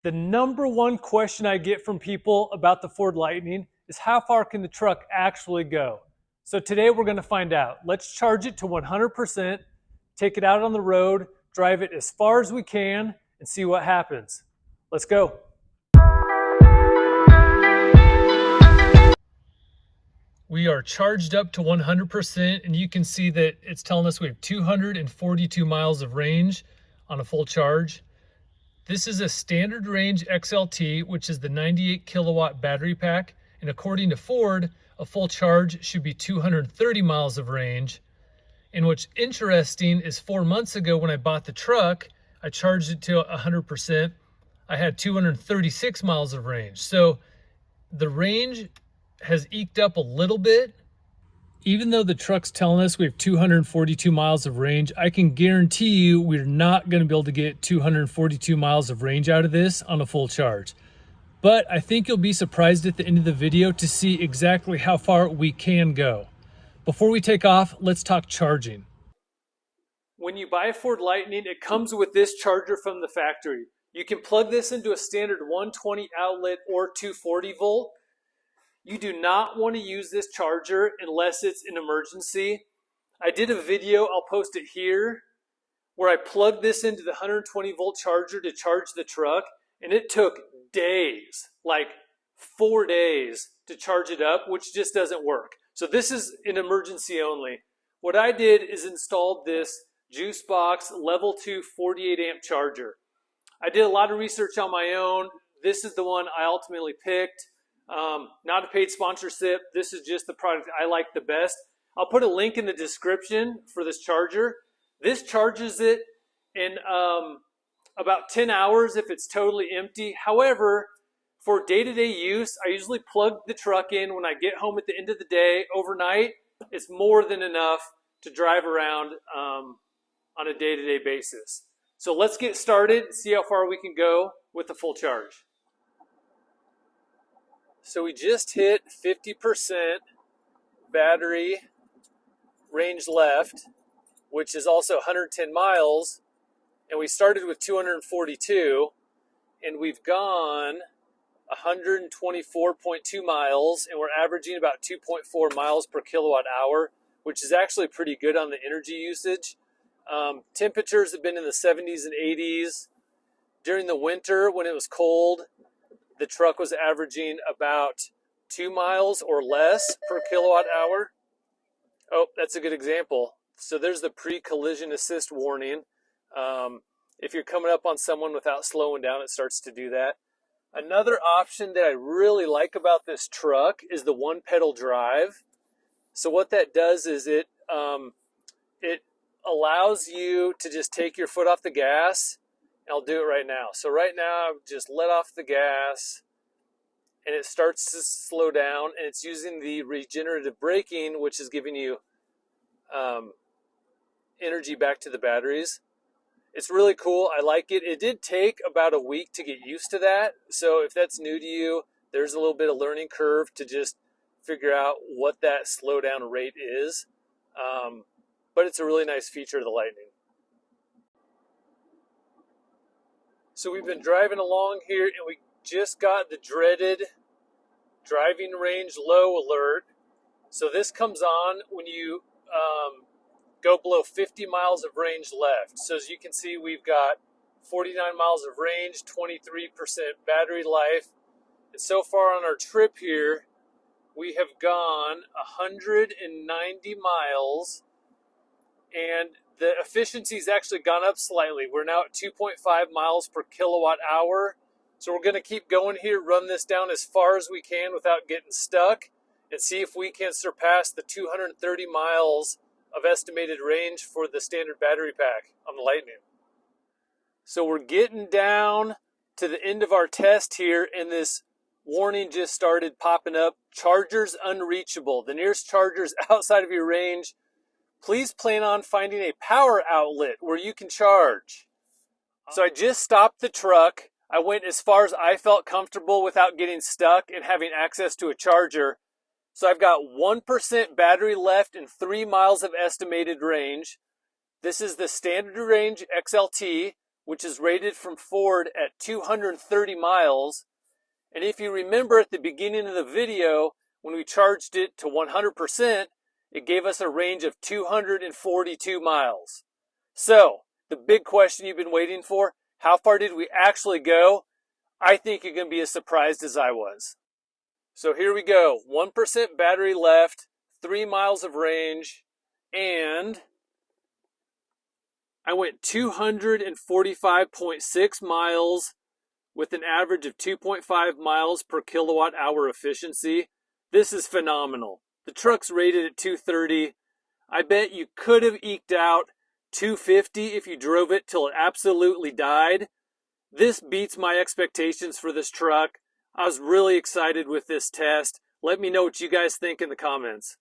The number one question I get from people about the Ford Lightning is how far can the truck actually go? So today we're going to find out. Let's charge it to 100%, take it out on the road, drive it as far as we can, and see what happens. Let's go. We are charged up to 100%, and you can see that it's telling us we have 242 miles of range on a full charge. This is a standard range XLT, which is the 98 kilowatt battery pack. And according to Ford, a full charge should be 230 miles of range. And what's interesting is 4 months ago when I bought the truck, I charged it to 100%. I had 236 miles of range. So the range has eked up a little bit. Even though the truck's telling us we have 242 miles of range, I can guarantee you we're not going to be able to get 242 miles of range out of this on a full charge. But I think you'll be surprised at the end of the video to see exactly how far we can go. Before we take off, let's talk charging. When you buy a Ford Lightning, it comes with this charger from the factory. You can plug this into a standard 120 outlet or 240 volt. You do not want to use this charger unless it's an emergency. I did a video, I'll post it here, where I plugged this into the 120 volt charger to charge the truck, and it took days, like 4 days to charge it up, which just doesn't work. So this is an emergency only. What I did is installed this Juicebox Level 2 48 amp charger. I did a lot of research on my own. This is the one I ultimately picked. Not a paid sponsorship. This is just the product I like the best. I'll put a link in the description for this charger. This charges it in about 10 hours if it's totally empty. However, for day-to-day use, I usually plug the truck in when I get home at the end of the day. Overnight, it's more than enough to drive around on a day-to-day basis. So let's get started and see how far we can go with the full charge. So we just hit 50% battery range left, which is also 110 miles. And we started with 242, and we've gone 124.2 miles, and we're averaging about 2.4 miles per kilowatt hour, which is actually pretty good on the energy usage. Temperatures have been in the 70s and 80s. During the winter, when it was cold, the truck was averaging about 2 miles or less per kilowatt hour. Oh, that's a good example. So there's the pre-collision assist warning. If you're coming up on someone without slowing down, it starts to do that. Another option that I really like about this truck is the one pedal drive. So what that does is it allows you to just take your foot off the gas. I'll do it right now. So right now, I've just let off the gas, and it starts to slow down, and it's using the regenerative braking, which is giving you energy back to the batteries. It's really cool. I like it. It did take about a week to get used to that. So if that's new to you, there's a little bit of learning curve to just figure out what that slowdown rate is. But it's a really nice feature of the Lightning. So we've been driving along here, and we just got the dreaded driving range low alert. So this comes on when you go below 50 miles of range left. So as you can see, we've got 49 miles of range, 23% battery life. And so far on our trip here, we have gone 190 miles, and the efficiency's actually gone up slightly. We're now at 2.5 miles per kilowatt hour. So we're going to keep going here, run this down as far as we can without getting stuck, and see if we can surpass the 230 miles of estimated range for the standard battery pack on the Lightning. So we're getting down to the end of our test here, and this warning just started popping up. Chargers unreachable. The nearest charger is outside of your range. Please plan on finding a power outlet where you can charge. So I just stopped the truck. I went as far as I felt comfortable without getting stuck and having access to a charger. So I've got 1% battery left and 3 miles of estimated range. This is the standard range XLT, which is rated from Ford at 230 miles. And if you remember at the beginning of the video, when we charged it to 100%, it gave us a range of 242 miles. So, the big question you've been waiting for, how far did we actually go? I think you're going to be as surprised as I was. So here we go, 1% battery left, 3 miles of range, and I went 245.6 miles with an average of 2.5 miles per kilowatt hour efficiency. This is phenomenal. The truck's rated at 230. I bet you could have eked out 250 if you drove it till it absolutely died. This beats my expectations for this truck. I was really excited with this test. Let me know what you guys think in the comments.